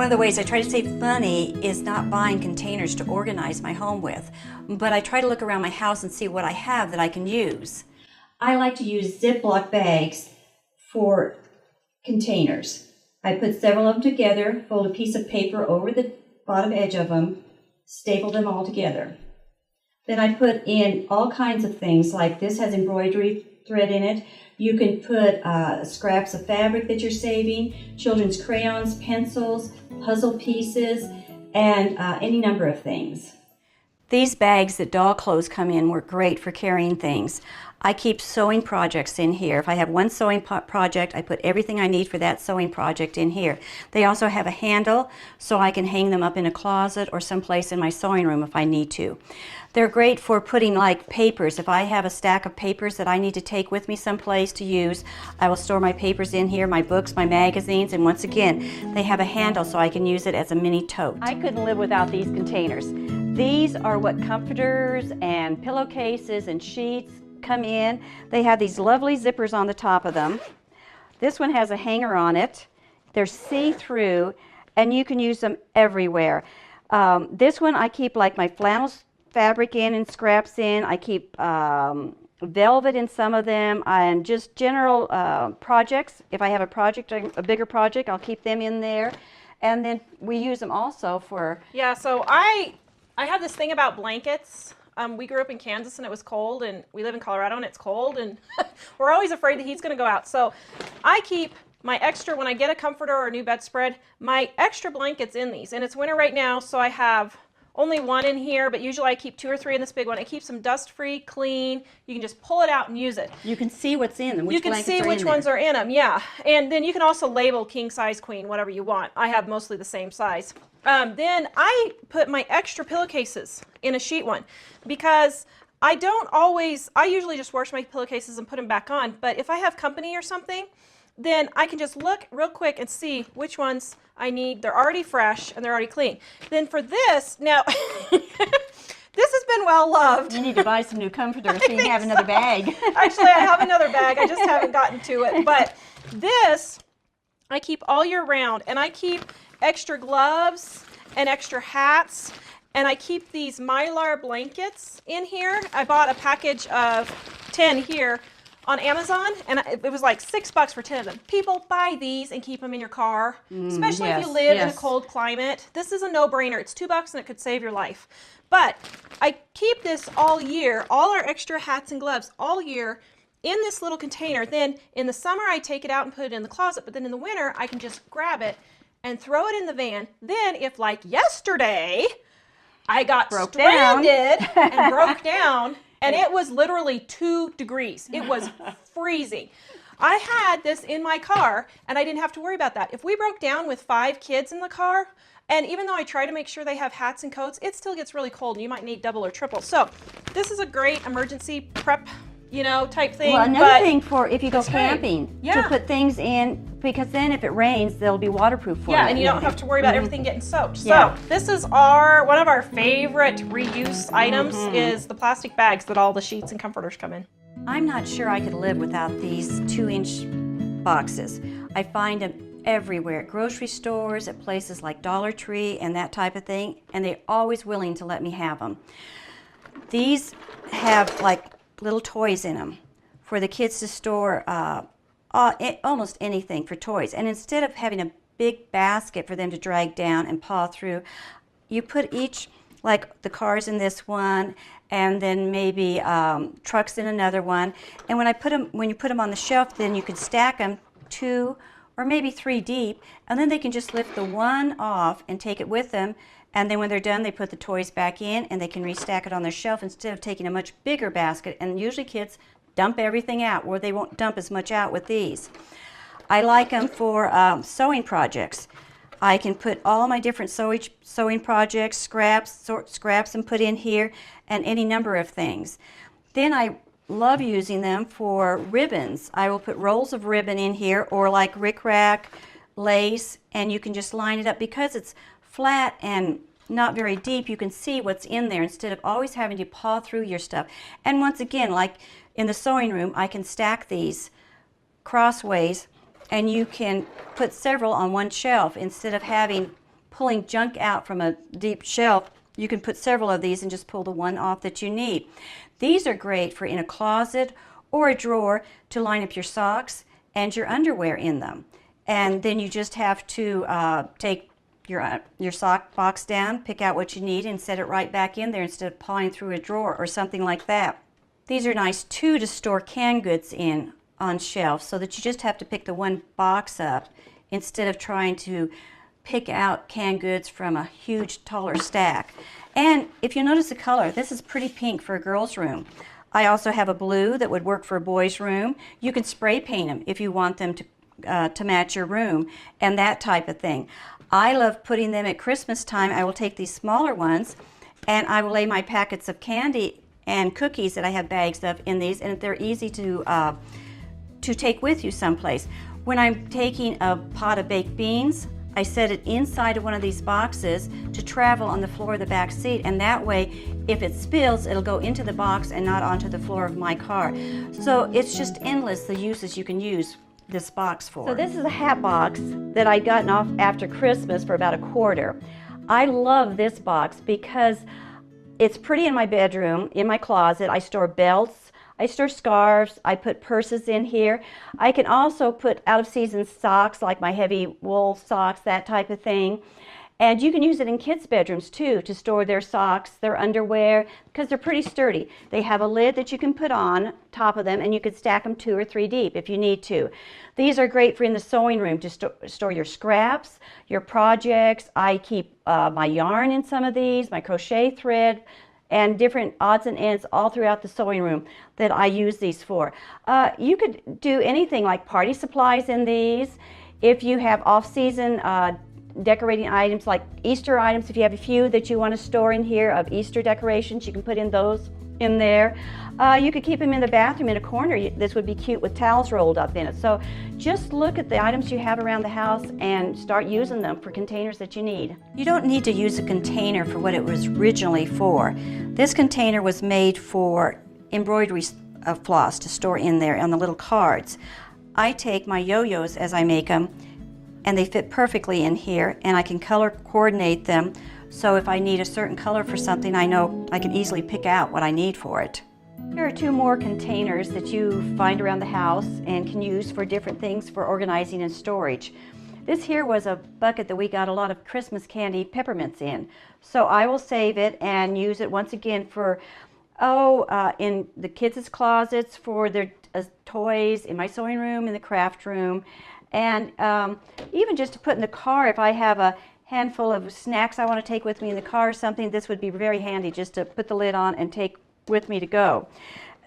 One of the ways I try to save money is not buying containers to organize my home with, but I try to look around my house and see what I have that I can use. I like to use Ziploc bags for containers. I put several of them together, fold a piece of paper over the bottom edge of them, staple them all together. Then I put in all kinds of things, like this has embroidery thread in it. You can put scraps of fabric that you're saving, children's crayons, pencils, puzzle pieces, and any number of things. These bags that doll clothes come in work great for carrying things. I keep sewing projects in here. If I have one sewing project, I put everything I need for that sewing project in here. They also have a handle so I can hang them up in a closet or someplace in my sewing room if I need to. They're great for putting like papers. If I have a stack of papers that I need to take with me someplace to use, I will store my papers in here, my books, my magazines, and once again, they have a handle so I can use it as a mini tote. I couldn't live without these containers. These are what comforters and pillowcases and sheets come in. They have these lovely zippers on the top of them. This one has a hanger on it. They're see-through, and you can use them everywhere. This one I keep like my flannel fabric in and scraps in. I keep velvet in some of them, and just general projects. If I have a project, a bigger project, I'll keep them in there. And then we use them also for... Yeah, so I have this thing about blankets. We grew up in Kansas and it was cold, and we live in Colorado and it's cold, and we're always afraid the heat's going to go out. So I keep my extra, when I get a comforter or a new bedspread, my extra blankets in these. And it's winter right now, so I have only one in here, but usually I keep 2 or 3 in this big one. It keeps them dust-free, clean. You can just pull it out and use it. You can see what's in them, which blankets are in there. You can see which ones are in them, yeah. And then you can also label king size, queen, whatever you want. I have mostly the same size. Then I put my extra pillowcases in a sheet one because I usually just wash my pillowcases and put them back on, but if I have company or something, then I can just look real quick and see which ones I need. They're already fresh and they're already clean. Then for this, now, this has been well loved. You need to buy some new comforters so you can have another bag. Actually, I have another bag. I just haven't gotten to it. But this, I keep all year round, and I keep extra gloves and extra hats, and I keep these Mylar blankets in here. I bought a package of 10 here on Amazon, and it was like $6 for 10 of them. People buy these and keep them in your car, especially if you live in a cold climate. This is a no-brainer. It's $2 and it could save your life. But I keep this all year, all our extra hats and gloves all year in this little container. Then in the summer I take it out and put it in the closet, but then in the winter I can just grab it and throw it in the van. Then if, like yesterday, I got stranded and broke down, and it was literally 2 degrees. It was freezing. I had this in my car, and I didn't have to worry about that. If we broke down with 5 kids in the car, and even though I try to make sure they have hats and coats, it still gets really cold, and you might need double or triple. So this is a great emergency prep, type thing. Well, another thing for if you go camping, to put things in, because then if it rains, they'll be waterproof for you. Yeah, and you don't have to worry about everything getting soaked. So this is one of our favorite reuse items is the plastic bags that all the sheets and comforters come in. I'm not sure I could live without these 2-inch boxes. I find them everywhere, at grocery stores, at places like Dollar Tree and that type of thing, and they're always willing to let me have them. These have like little toys in them for the kids to store almost anything for toys. And instead of having a big basket for them to drag down and paw through, you put each, like the cars in this one, and then maybe trucks in another one. And when you put them on the shelf, then you can stack them 2 or maybe 3 deep, and then they can just lift the one off and take it with them. And then when they're done, they put the toys back in and they can restack it on their shelf instead of taking a much bigger basket. And usually kids dump everything out, where they won't dump as much out with these. I like them for sewing projects. I can put all my different sewing projects, scraps and put in here, and any number of things. Then I love using them for ribbons. I will put rolls of ribbon in here, or like rickrack, lace, and you can just line it up. Because it's flat and not very deep, you can see what's in there instead of always having to paw through your stuff. And once again, like in the sewing room, I can stack these crossways, and you can put several on one shelf instead of having pulling junk out from a deep shelf, you can put several of these and just pull the one off that you need. These are great for in a closet or a drawer to line up your socks and your underwear in them. And then you just have to take your sock box down, pick out what you need, and set it right back in there instead of pawing through a drawer or something like that. These are nice too to store canned goods in on shelves, so that you just have to pick the one box up instead of trying to pick out canned goods from a huge taller stack. And if you notice the color, this is pretty pink for a girl's room. I also have a blue that would work for a boy's room. You can spray paint them if you want them to match your room and that type of thing. I love putting them at Christmas time. I will take these smaller ones and I will lay my packets of candy and cookies that I have bags of in these, and they're easy to take with you someplace. When I'm taking a pot of baked beans, I set it inside of one of these boxes to travel on the floor of the back seat, and that way if it spills, it'll go into the box and not onto the floor of my car. So it's just endless the uses you can use this box for. So this is a hat box that I'd gotten off after Christmas for about $1. I love this box because it's pretty in my bedroom, in my closet. I store belts, I store scarves, I put purses in here. I can also put out-of-season socks, like my heavy wool socks, that type of thing. And you can use it in kids' bedrooms too, to store their socks, their underwear, because they're pretty sturdy. They have a lid that you can put on top of them, and you could stack them 2 or 3 deep if you need to. These are great for in the sewing room to store your scraps, your projects. I keep my yarn in some of these, my crochet thread, and different odds and ends all throughout the sewing room that I use these for. You could do anything like party supplies in these. If you have off-season decorating items like Easter items, if you have a few that you want to store in here of Easter decorations, you can put in those in there. You could keep them in the bathroom in a corner. This would be cute with towels rolled up in it. So just look at the items you have around the house and start using them for containers that you need. You don't need to use a container for what it was originally for. This container was made for embroidery floss to store in there on the little cards. I take my yo-yos as I make them, and they fit perfectly in here, and I can color coordinate them, so if I need a certain color for something, I know I can easily pick out what I need for it. Here are 2 more containers that you find around the house and can use for different things for organizing and storage. This here was a bucket that we got a lot of Christmas candy peppermints in, so I will save it and use it once again for in the kids' closets, for their toys, in my sewing room, in the craft room, and even just to put in the car. If I have a handful of snacks I want to take with me in the car or something, this would be very handy just to put the lid on and take with me to go.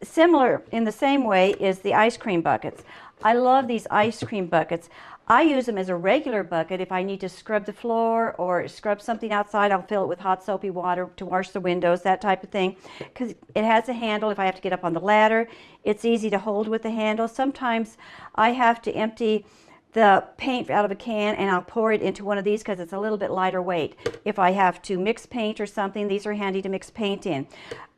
Similar in the same way is the ice cream buckets. I love these ice cream buckets. I use them as a regular bucket. If I need to scrub the floor or scrub something outside, I'll fill it with hot soapy water to wash the windows, that type of thing, because it has a handle. If I have to get up on the ladder, it's easy to hold with the handle. Sometimes I have to empty the paint out of a can and I'll pour it into one of these because it's a little bit lighter weight. If I have to mix paint or something, these are handy to mix paint in.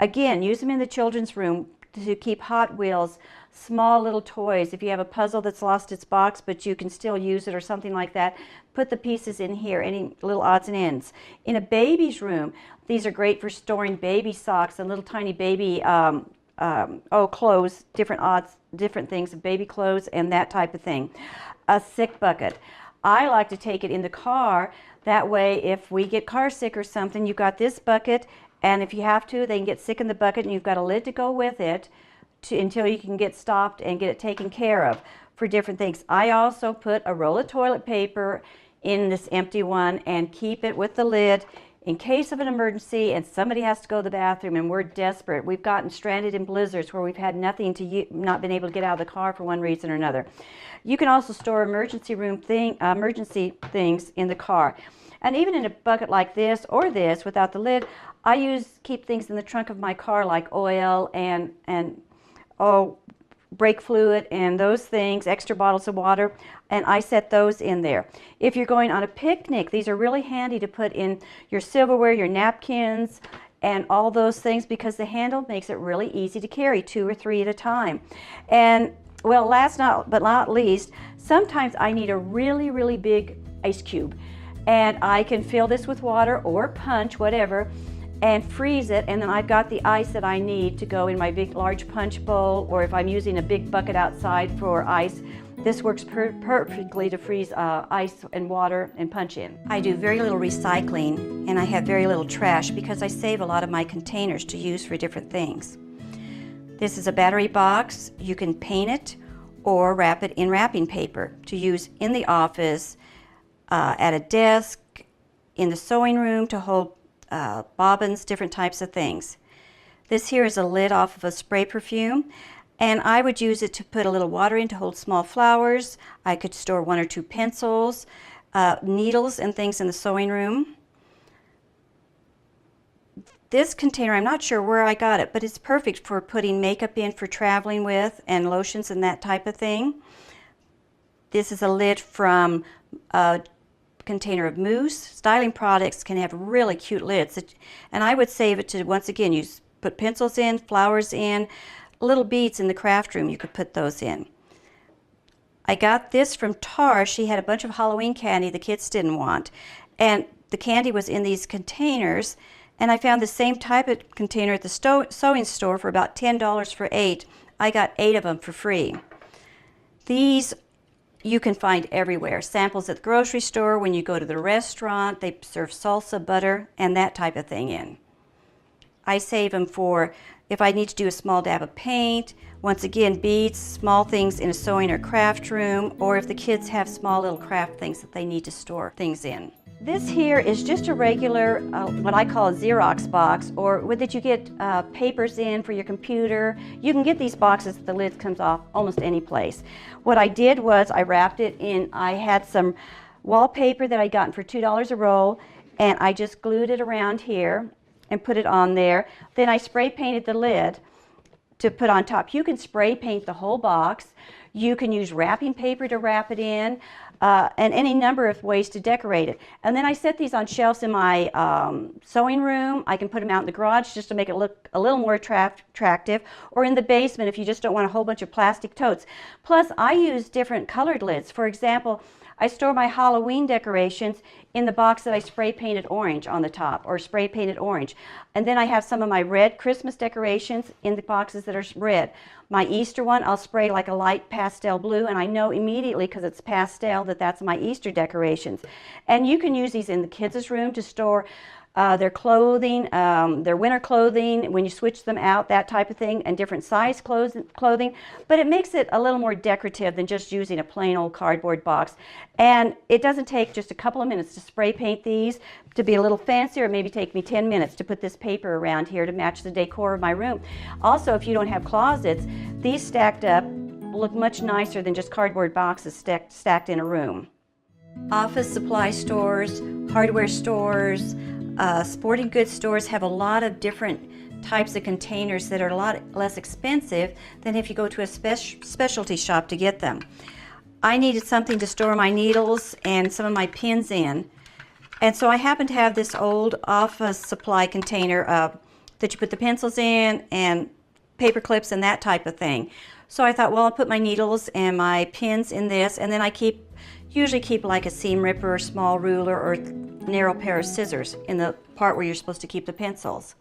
Again, use them in the children's room to keep Hot Wheels, small little toys. If you have a puzzle that's lost its box but you can still use it or something like that, put the pieces in here, any little odds and ends. In a baby's room, these are great for storing baby socks and little tiny baby clothes, different things of baby clothes and that type of thing. A sick bucket. I like to take it in the car. That way, if we get car sick or something, you've got this bucket, and if you have to, they can get sick in the bucket, and you've got a lid to go with it until you can get stopped and get it taken care of for different things. I also put a roll of toilet paper in this empty one and keep it with the lid in case of an emergency and somebody has to go to the bathroom and we're desperate. We've gotten stranded in blizzards where we've had nothing to not been able to get out of the car for one reason or another. You can also store emergency things in the car. And even in a bucket like this or this without the lid, I keep things in the trunk of my car like oil and brake fluid and those things, extra bottles of water, and I set those in there. If you're going on a picnic, these are really handy to put in your silverware, your napkins, and all those things because the handle makes it really easy to carry 2 or 3 at a time. And well, last but not least, sometimes I need a really, really big ice cube. And I can fill this with water or punch, whatever, and freeze it, and then I've got the ice that I need to go in my big large punch bowl, or if I'm using a big bucket outside for ice, this works perfectly to freeze ice and water and punch in. I do very little recycling, and I have very little trash because I save a lot of my containers to use for different things. This is a battery box. You can paint it or wrap it in wrapping paper to use in the office, at a desk, in the sewing room to hold bobbins, different types of things. This here is a lid off of a spray perfume, and I would use it to put a little water in to hold small flowers. I could store 1 or 2 pencils, needles and things in the sewing room. This container, I'm not sure where I got it, but it's perfect for putting makeup in for traveling with, and lotions and that type of thing. This is a lid from a container of mousse. Styling products can have really cute lids, and I would save it to, once again, you put pencils in, flowers in, little beads in the craft room, you could put those in. I got this from Tar. She had a bunch of Halloween candy the kids didn't want, and the candy was in these containers, and I found the same type of container at the sewing store for about $10 for 8. I got 8 of them for free. These you can find everywhere. Samples at the grocery store, when you go to the restaurant, they serve salsa, butter, and that type of thing in. I save them for if I need to do a small dab of paint, once again, beads, small things in a sewing or craft room, or if the kids have small little craft things that they need to store things in. This here is just a regular, what I call a Xerox box, or that you get papers in for your computer. You can get these boxes that the lid comes off almost any place. What I did was I wrapped it in, I had some wallpaper that I'd gotten for $2 a roll, and I just glued it around here and put it on there. Then I spray painted the lid to put on top. You can spray paint the whole box. You can use wrapping paper to wrap it in, and any number of ways to decorate it. And then I set these on shelves in my sewing room. I can put them out in the garage just to make it look a little more attractive, or in the basement if you just don't want a whole bunch of plastic totes. Plus, I use different colored lids. For example, I store my Halloween decorations in the box that I spray painted orange on the top, or spray painted orange. And then I have some of my red Christmas decorations in the boxes that are red. My Easter one, I'll spray like a light pastel blue, and I know immediately because it's pastel that that's my Easter decorations. And you can use these in the kids' room to store their clothing, their winter clothing, when you switch them out, that type of thing, and different size clothing. But it makes it a little more decorative than just using a plain old cardboard box. And it doesn't take just a couple of minutes to spray paint these to be a little fancier. It maybe take me 10 minutes to put this paper around here to match the decor of my room. Also, if you don't have closets, these stacked up look much nicer than just cardboard boxes stacked in a room. Office supply stores, hardware stores, sporting goods stores have a lot of different types of containers that are a lot less expensive than if you go to a specialty shop to get them. I needed something to store my needles and some of my pins in, and so I happen to have this old office supply container that you put the pencils in and paper clips and that type of thing. So I thought, well, I'll put my needles and my pins in this, and then I usually keep like a seam ripper, small ruler, or narrow pair of scissors in the part where you're supposed to keep the pencils.